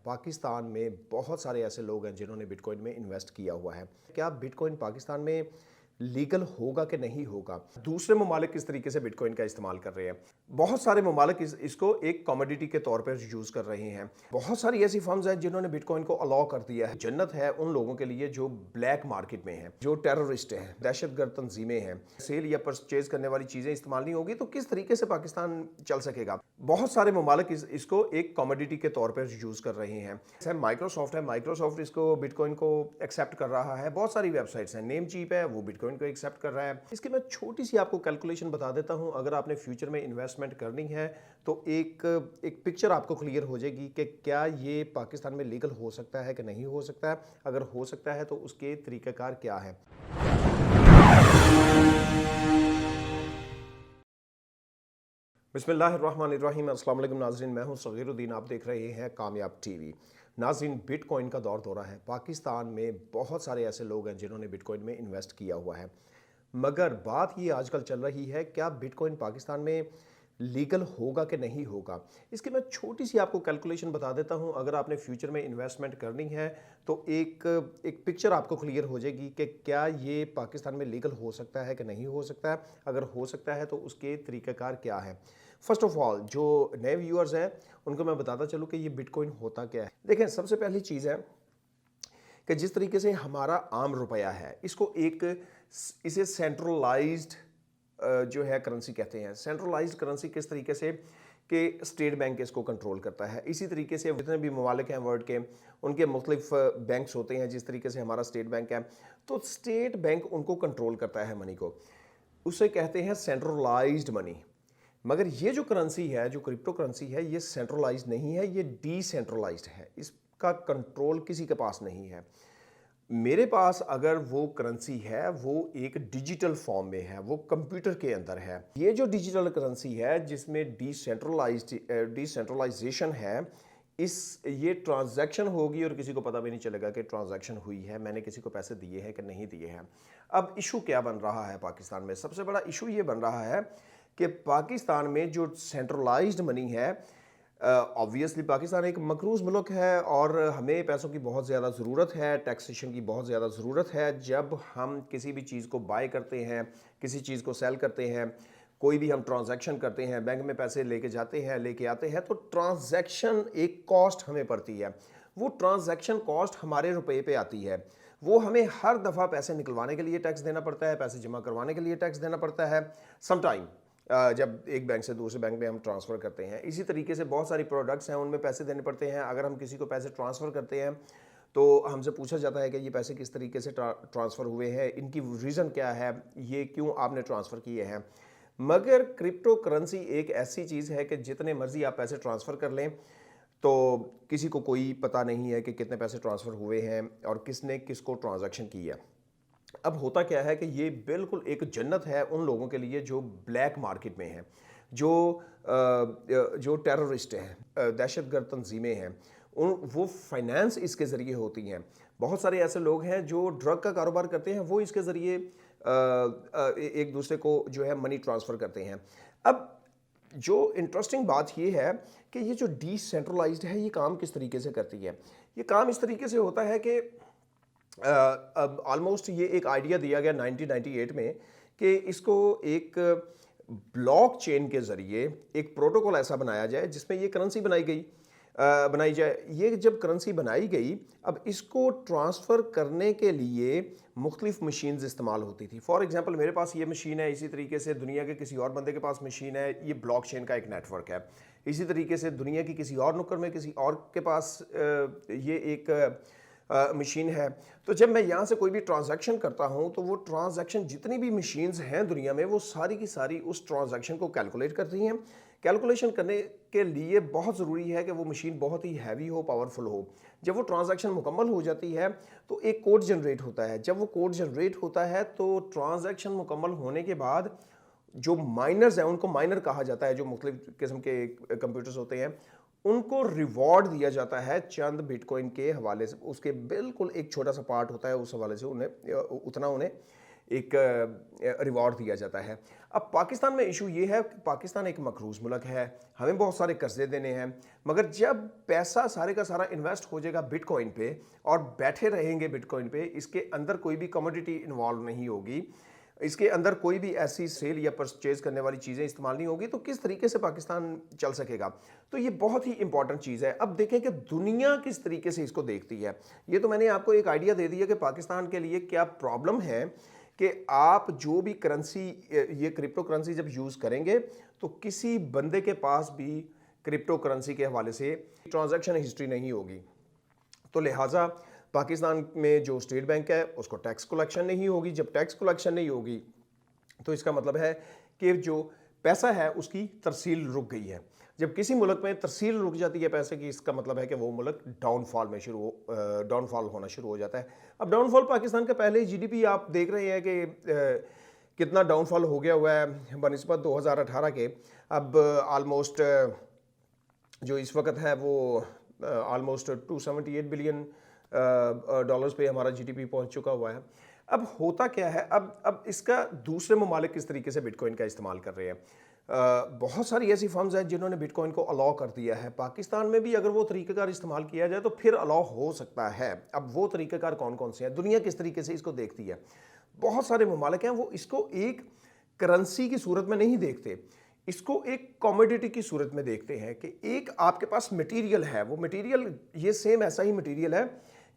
पाकिस्तान में बहुत सारे ऐसे लोग हैं जिन्होंने बिटकॉइन में इन्वेस्ट किया हुआ है। क्या बिटकॉइन पाकिस्तान में लीगल होगा कि नहीं होगा? दूसरे ममालिक किस तरीके से बिटकॉइन का इस्तेमाल कर रहे हैं? बहुत सारे ममालिक इसको एक कमोडिटी के तौर पर यूज कर रहे हैं। बहुत सारी ऐसी फर्म्स हैं जिन्होंने बिटकॉइन को अलाउ कर दिया है। जन्नत है उन लोगों के लिए जो ब्लैक मार्केट में हैं, जो टेररिस्ट हैं, दहशतगर्द तंजीमें हैं। सेल या परचेज करने वाली चीजें इस्तेमाल नहीं होगी तो किस तरीके से पाकिस्तान चल सकेगा? बहुत सारे ममालिक इसको एक कमोडिटी के तौर पर यूज कर रहे हैं। माइक्रोसॉफ्ट है, माइक्रोसॉफ्ट इसको बिटकॉइन को एक्सेप्ट कर रहा है। बहुत सारी वेबसाइट्स हैं, नेम चीप है, वो बिटकॉइन को एक्सेप्ट कर रहा है। इसकी मैं छोटी सी आपको कैलकुलेशन बता देता हूं। अगर आपने फ्यूचर में इन्वेस्टमेंट करनी है तो एक पिक्चर आपको क्लियर हो जाएगी कि क्या ये पाकिस्तान में लीगल हो सकता है कि नहीं हो सकता है। अगर हो सकता है तो उसके तरीक़ाकार क्या है। बिस्मिल्लाहिर्रहमानिर्रहीम। अस्सलाम वालेकुम नाज़रीन, मैं हूं सगीरुद्दीन, आप देख रहे हैं कामयाब टीवी। नाज़रीन, बिटकॉइन का दौर हो रहा है। पाकिस्तान में बहुत सारे ऐसे लोग हैं जिन्होंने बिटकॉइन में इन्वेस्ट किया हुआ है, मगर बात ये आजकल चल रही है क्या बिटकॉइन पाकिस्तान में लीगल होगा कि नहीं होगा। इसकी मैं छोटी सी आपको कैलकुलेशन बता देता हूं। अगर आपने फ्यूचर में इन्वेस्टमेंट करनी है तो एक पिक्चर आपको क्लियर हो जाएगी कि क्या ये पाकिस्तान में लीगल हो सकता है कि नहीं हो सकता है। अगर हो सकता है तो उसके तरीक़ाकार क्या है। फर्स्ट ऑफ ऑल, जो नए व्यूअर्स हैं उनको मैं बताता चलूँ कि ये बिटकॉइन होता क्या है। देखें, सबसे पहली चीज़ है कि जिस तरीके से हमारा आम रुपया है, इसे सेंट्रलाइज्ड जो है करेंसी कहते हैं। सेंट्रलाइज्ड करेंसी किस तरीके से कि स्टेट बैंक इसको कंट्रोल करता है। इसी तरीके से जितने भी ममालिक हैं वर्ल्ड के, उनके मुख्तलिफ बैंक्स होते हैं। जिस तरीके से हमारा स्टेट बैंक है, तो स्टेट बैंक उनको कंट्रोल करता है मनी को, उसे कहते हैं सेंट्रलाइज्ड मनी। मगर ये जो करेंसी है, जो क्रिप्टो करेंसी है, ये सेंट्रलाइज्ड नहीं है, ये डिसेंट्रलाइज्ड है। इसका कंट्रोल किसी के पास नहीं है। मेरे पास अगर वो करेंसी है, वो एक डिजिटल फॉर्म में है, वो कंप्यूटर के अंदर है। ये जो डिजिटल करेंसी है जिसमें डिसेंट्रलाइजेशन है, ये ट्रांजैक्शन होगी और किसी को पता भी नहीं चलेगा कि ट्रांजैक्शन हुई है, मैंने किसी को पैसे दिए हैं कि नहीं दिए हैं। अब इशू क्या बन रहा है पाकिस्तान में? सबसे बड़ा इशू ये बन रहा है कि पाकिस्तान में जो सेंट्रलाइज्ड मनी है, ऑब्वियसली पाकिस्तान एक मकरूज़ मुल्क है और हमें पैसों की बहुत ज़्यादा ज़रूरत है, टैक्सेशन की बहुत ज़्यादा ज़रूरत है। जब हम किसी भी चीज़ को बाय करते हैं, किसी चीज़ को सेल करते हैं, कोई भी हम ट्रांजैक्शन करते हैं, बैंक में पैसे लेके जाते हैं, लेके आते हैं, तो ट्रांजैक्शन एक कॉस्ट हमें पड़ती है। वो ट्रांजैक्शन कॉस्ट हमारे रुपये पे आती है। वो हमें हर दफ़ा पैसे निकलवाने के लिए टैक्स देना पड़ता है, पैसे जमा करवाने के लिए टैक्स देना पड़ता है, समटाइम जब एक बैंक से दूसरे बैंक में हम ट्रांसफ़र करते हैं। इसी तरीके से बहुत सारी प्रोडक्ट्स हैं, उनमें पैसे देने पड़ते हैं। अगर हम किसी को पैसे ट्रांसफ़र करते हैं तो हमसे पूछा जाता है कि ये पैसे किस तरीके से ट्रांसफ़र हुए हैं, इनकी रीज़न क्या है, ये क्यों आपने ट्रांसफ़र किए हैं। मगर क्रिप्टो करेंसी एक ऐसी चीज़ है कि जितने मर्ज़ी आप पैसे ट्रांसफ़र कर लें तो किसी को कोई पता नहीं है कि कितने पैसे ट्रांसफ़र हुए हैं और किसने किसको ट्रांजैक्शन की है। अब होता क्या है कि ये बिल्कुल एक जन्नत है उन लोगों के लिए जो ब्लैक मार्केट में हैं, जो टेररिस्ट हैं, दहशतगर्द तंजीमें हैं, वो फाइनेंस इसके ज़रिए होती हैं। बहुत सारे ऐसे लोग हैं जो ड्रग का कारोबार करते हैं, वो इसके ज़रिए एक दूसरे को जो है मनी ट्रांसफ़र करते हैं। अब जो इंटरेस्टिंग बात ये है कि ये जो डिसेंट्रलाइज्ड है, ये काम किस तरीके से करती है। ये काम इस तरीके से होता है कि अब ऑलमोस्ट ये एक आइडिया दिया गया 1998 में कि इसको एक ब्लॉक चेन के ज़रिए एक प्रोटोकॉल ऐसा बनाया जाए जिसमें ये करेंसी बनाई जाए। ये जब करेंसी बनाई गई, अब इसको ट्रांसफ़र करने के लिए मुख्तलिफ मशीन्स इस्तेमाल होती थी। फॉर एग्जांपल, मेरे पास ये मशीन है, इसी तरीके से दुनिया के किसी और बंदे के पास मशीन है, ये ब्लॉक चेन का एक नेटवर्क है। इसी तरीके से दुनिया की किसी और नुक्कड़ में किसी और के पास ये एक मशीन है। तो जब मैं यहाँ से कोई भी ट्रांजैक्शन करता हूँ तो वो ट्रांजैक्शन, जितनी भी मशीन्स हैं दुनिया में, वो सारी की सारी उस ट्रांजैक्शन को कैलकुलेट करती हैं। कैलकुलेशन करने के लिए बहुत ज़रूरी है कि वो मशीन बहुत ही हैवी हो, पावरफुल हो। जब वो ट्रांजैक्शन मुकम्मल हो जाती है तो एक कोड जनरेट होता है। जब वो कोड जनरेट होता है तो ट्रांजैक्शन मुकम्मल होने के बाद जो माइनर्स हैं, उनको माइनर कहा जाता है, जो मुख्तलिफ किस्म के कंप्यूटर्स होते हैं, उनको रिवॉर्ड दिया जाता है चंद बिटकॉइन के हवाले से। उसके बिल्कुल एक छोटा सा पार्ट होता है, उस हवाले से उन्हें एक रिवॉर्ड दिया जाता है। अब पाकिस्तान में इशू ये है कि पाकिस्तान एक मकरूज़ मुल्क है, हमें बहुत सारे कर्जे देने हैं, मगर जब पैसा सारे का सारा इन्वेस्ट हो जाएगा बिटकॉइन पे और बैठे रहेंगे बिटकॉइन पे, इसके अंदर कोई भी कमोडिटी इन्वॉल्व नहीं होगी, इसके अंदर कोई भी ऐसी सेल या परचेज करने वाली चीज़ें इस्तेमाल नहीं होगी, तो किस तरीके से पाकिस्तान चल सकेगा? तो ये बहुत ही इंपॉर्टेंट चीज़ है। अब देखें कि दुनिया किस तरीके से इसको देखती है। ये तो मैंने आपको एक आइडिया दे दिया कि पाकिस्तान के लिए क्या प्रॉब्लम है कि आप जो भी करेंसी, ये क्रिप्टो करेंसी जब यूज़ करेंगे तो किसी बंदे के पास भी क्रिप्टो करेंसी के हवाले से ट्रांजैक्शन हिस्ट्री नहीं होगी। तो लिहाजा पाकिस्तान में जो स्टेट बैंक है उसको टैक्स कलेक्शन नहीं होगी। जब टैक्स कलेक्शन नहीं होगी तो इसका मतलब है कि जो पैसा है उसकी तरसील रुक गई है। जब किसी मुल्क में तरसील रुक जाती है पैसे की, इसका मतलब है कि वो मुल्क डाउनफॉल होना शुरू हो जाता है। अब डाउनफॉल पाकिस्तान का पहले जीडीपी आप देख रहे हैं कि कितना डाउनफॉल हो गया हुआ है बनिस्बत 2018 के। अब आलमोस्ट जो इस वक्त है वो आलमोस्ट 278 बिलियन डॉलर्स पे हमारा जीडीपी पहुंच चुका हुआ है। अब होता क्या है, अब इसका दूसरे ममालिक किस तरीके से बिटकॉइन का इस्तेमाल कर रहे हैं। बहुत सारी ऐसी फर्म्स हैं जिन्होंने बिटकॉइन को अलाउ कर दिया है। पाकिस्तान में भी अगर वो तरीक़ाकार इस्तेमाल किया जाए तो फिर अलाउ हो सकता है। अब वो तरीक़ाकार कौन कौन से हैं, दुनिया किस तरीके से इसको देखती है। बहुत सारे ममालिक हैं वो इसको एक करेंसी की सूरत में नहीं देखते, इसको एक कमोडिटी की सूरत में देखते हैं कि एक आपके पास मटेरियल है, वो मटेरियल ये सेम ऐसा ही मटेरियल है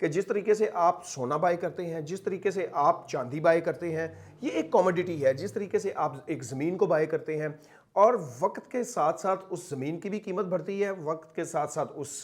कि जिस तरीके से आप सोना बाय करते हैं, जिस तरीके से आप चांदी बाय करते हैं, ये एक कमोडिटी है। जिस तरीके से आप एक ज़मीन को बाय करते हैं और वक्त के साथ साथ उस ज़मीन की भी कीमत बढ़ती है, वक्त के साथ साथ उस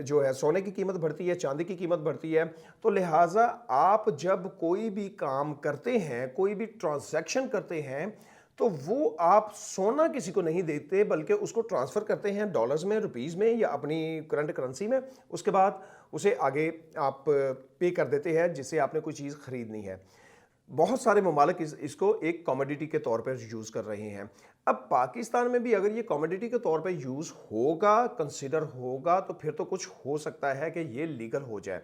जो है सोने की कीमत बढ़ती है, चांदी की कीमत बढ़ती है। तो लिहाजा आप जब कोई भी काम करते हैं, कोई भी ट्रांजैक्शन करते हैं, तो वो आप सोना किसी को नहीं देते बल्कि उसको ट्रांसफ़र करते हैं डॉलर्स में, रुपीज़ में या अपनी करंट करेंसी में। उसके बाद उसे आगे आप पे कर देते हैं जिससे आपने कोई चीज़ ख़रीदनी है। बहुत सारे ममालिक इसको एक कमोडिटी के तौर पर यूज़ कर रहे हैं। अब पाकिस्तान में भी अगर ये कमोडिटी के तौर पे यूज़ होगा, कंसिडर होगा, तो फिर तो कुछ हो सकता है कि ये लीगल हो जाए।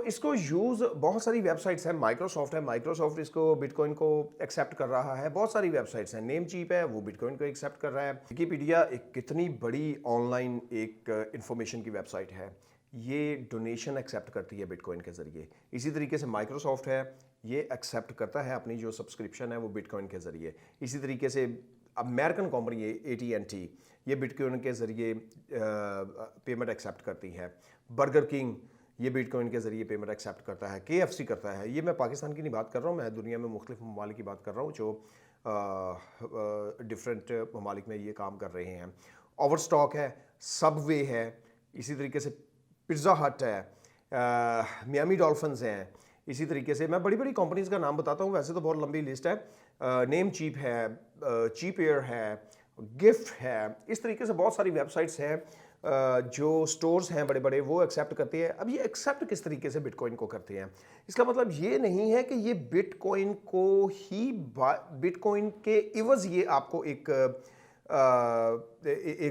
इसको यूज़ बहुत सारी वेबसाइट्स हैं, माइक्रोसॉफ्ट है, माइक्रोसॉफ्ट इसको बिटकॉइन को एक्सेप्ट कर रहा है। बहुत सारी वेबसाइट्स हैं, नेमचीप है वो बिटकॉइन को एक्सेप्ट कर रहा है। विकिपीडिया एक कितनी बड़ी ऑनलाइन एक इंफॉर्मेशन की वेबसाइट है, ये डोनेशन एक्सेप्ट करती है बिटकॉइन के ज़रिए। इसी तरीके से माइक्रोसॉफ्ट है, ये एक्सेप्ट करता है अपनी जो सब्सक्रिप्शन है वो बिटकॉइन के ज़रिए। इसी तरीके से अमेरिकन कंपनी है AT&T, ये बिटकॉइन के ज़रिए पेमेंट एक्सेप्ट करती है। बर्गर किंग ये बिटकॉइन के ज़रिए पेमेंट एक्सेप्ट करता है। KFC करता है। ये मैं पाकिस्तान की नहीं बात कर रहा हूँ, मैं दुनिया में मुख्तलिफ ममालिक की बात कर रहा हूँ जो डिफरेंट ममालिक में ये काम कर रहे हैं। ओवरस्टॉक है, सबवे है, इसी तरीके से पिज़्ज़ा हट है, मियामी डॉल्फिन्स हैं। इसी तरीके से मैं बड़ी बड़ी कंपनीज़ का नाम बताता हूँ, वैसे तो बहुत लंबी लिस्ट है। नेम चीप है, चीप एयर है, गिफ्ट है, इस तरीके से बहुत सारी वेबसाइट्स हैं जो स्टोर्स हैं बड़े बड़े वो एक्सेप्ट करते हैं। अब ये एक्सेप्ट किस तरीके से बिटकॉइन को करते हैं, इसका मतलब ये नहीं है कि ये बिटकॉइन को ही बिटकॉइन के इवज़ ये आपको एक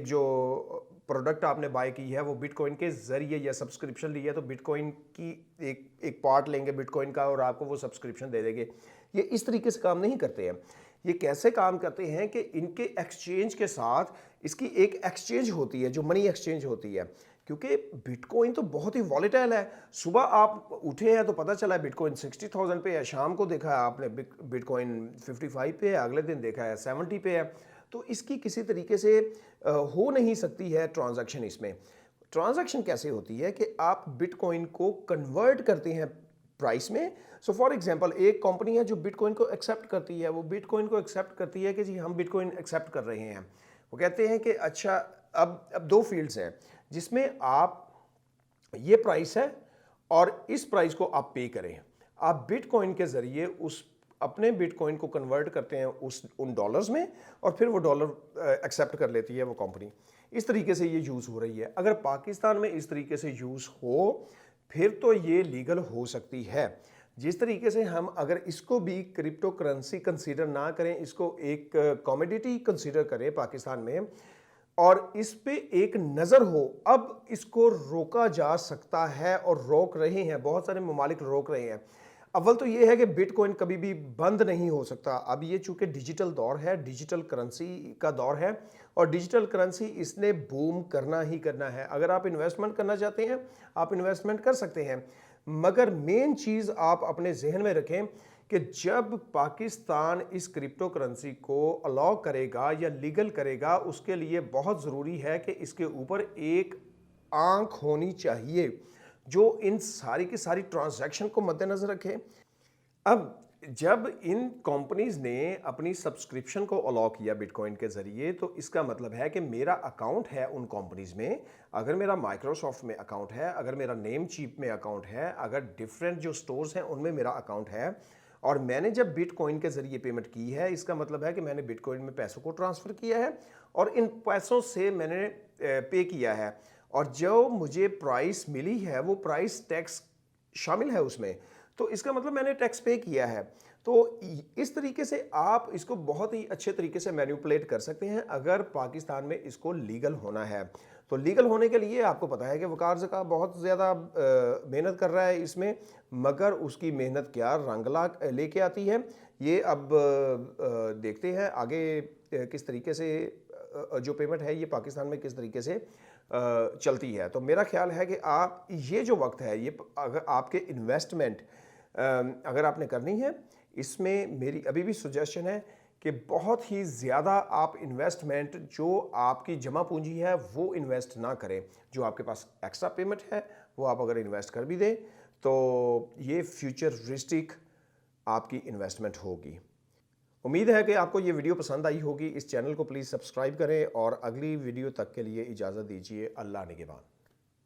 जो प्रोडक्ट आपने बाय की है वो बिटकॉइन के ज़रिए या सब्सक्रिप्शन ली है तो बिटकॉइन की एक पार्ट लेंगे बिटकॉइन का और आपको वो सब्सक्रिप्शन दे देंगे। ये इस तरीके से काम नहीं करते हैं। ये कैसे काम करते हैं कि इनके एक्सचेंज के साथ इसकी एक एक्सचेंज होती है जो मनी एक्सचेंज होती है, क्योंकि बिटकॉइन तो बहुत ही वॉलेटाइल है। सुबह आप उठे हैं तो पता चला है बिटकॉइन 60,000 पे है, शाम को देखा है आपने बिटकॉइन 55 पे है, अगले दिन देखा है 70 पे है। तो इसकी किसी तरीके से हो नहीं सकती है ट्रांजैक्शन। इसमें ट्रांजैक्शन कैसे होती है कि आप बिटकॉइन को कन्वर्ट करते हैं प्राइस में। सो फॉर एग्जांपल एक कंपनी है जो बिटकॉइन को एक्सेप्ट करती है, वो बिटकॉइन को एक्सेप्ट करती है कि जी हम बिटकॉइन एक्सेप्ट कर रहे हैं। वो कहते हैं कि अच्छा अब दो फील्ड्स हैं जिसमें आप ये प्राइस है और इस प्राइस को आप पे करें। आप बिटकॉइन के ज़रिए उस अपने बिटकॉइन को कन्वर्ट करते हैं उन डॉलर्स में और फिर वो डॉलर एक्सेप्ट कर लेती है वो कंपनी। इस तरीके से ये यूज़ हो रही है। अगर पाकिस्तान में इस तरीके से यूज़ हो फिर तो ये लीगल हो सकती है। जिस तरीके से हम अगर इसको भी क्रिप्टो करेंसी कंसीडर ना करें, इसको एक कमोडिटी कंसीडर करें पाकिस्तान में और इस पे एक नज़र हो, अब इसको रोका जा सकता है और रोक रहे हैं, बहुत सारे ममालिक रोक रहे हैं। अव्वल तो ये है कि बिटकॉइन कभी भी बंद नहीं हो सकता। अब ये चूंकि डिजिटल दौर है, डिजिटल करेंसी का दौर है, और डिजिटल करेंसी इसने बूम करना ही करना है। अगर आप इन्वेस्टमेंट करना चाहते हैं, आप इन्वेस्टमेंट कर सकते हैं, मगर मेन चीज़ आप अपने जहन में रखें कि जब पाकिस्तान इस क्रिप्टो करेंसी को अलाउ करेगा या लीगल करेगा, उसके लिए बहुत ज़रूरी है कि इसके ऊपर एक आंख होनी चाहिए जो इन सारी की सारी ट्रांजैक्शन को मद्देनजर रखे। अब जब इन कंपनीज ने अपनी सब्सक्रिप्शन को अलाउ किया बिटकॉइन के जरिए, तो इसका मतलब है कि मेरा अकाउंट है उन कंपनीज में। अगर मेरा माइक्रोसॉफ्ट में अकाउंट है, अगर मेरा नेम चीप में अकाउंट है, अगर डिफरेंट जो स्टोर्स हैं उनमें मेरा अकाउंट है, और मैंने जब बिटकॉइन के जरिए पेमेंट की है, इसका मतलब है कि मैंने बिटकॉइन में पैसों को ट्रांसफर किया है और इन पैसों से मैंने पे किया है, और जो मुझे प्राइस मिली है वो प्राइस टैक्स शामिल है उसमें, तो इसका मतलब मैंने टैक्स पे किया है। तो इस तरीके से आप इसको बहुत ही अच्छे तरीके से मैनिपुलेट कर सकते हैं अगर पाकिस्तान में इसको लीगल होना है। तो लीगल होने के लिए आपको पता है कि वकार ज़का बहुत ज़्यादा मेहनत कर रहा है इसमें, मगर उसकी मेहनत क्या रंग ला लेके आती है, ये अब देखते हैं आगे किस तरीके से जो पेमेंट है ये पाकिस्तान में किस तरीके से चलती है। तो मेरा ख्याल है कि आप ये जो वक्त है, ये अगर आपके इन्वेस्टमेंट अगर आपने करनी है, इसमें मेरी अभी भी सजेशन है कि बहुत ही ज़्यादा आप इन्वेस्टमेंट जो आपकी जमा पूंजी है वो इन्वेस्ट ना करें। जो आपके पास एक्स्ट्रा पेमेंट है वो आप अगर इन्वेस्ट कर भी दें तो ये फ्यूचरिस्टिक आपकी इन्वेस्टमेंट होगी। उम्मीद है कि आपको ये वीडियो पसंद आई होगी। इस चैनल को प्लीज़ सब्सक्राइब करें और अगली वीडियो तक के लिए इजाज़त दीजिए। अल्लाह निगहबान।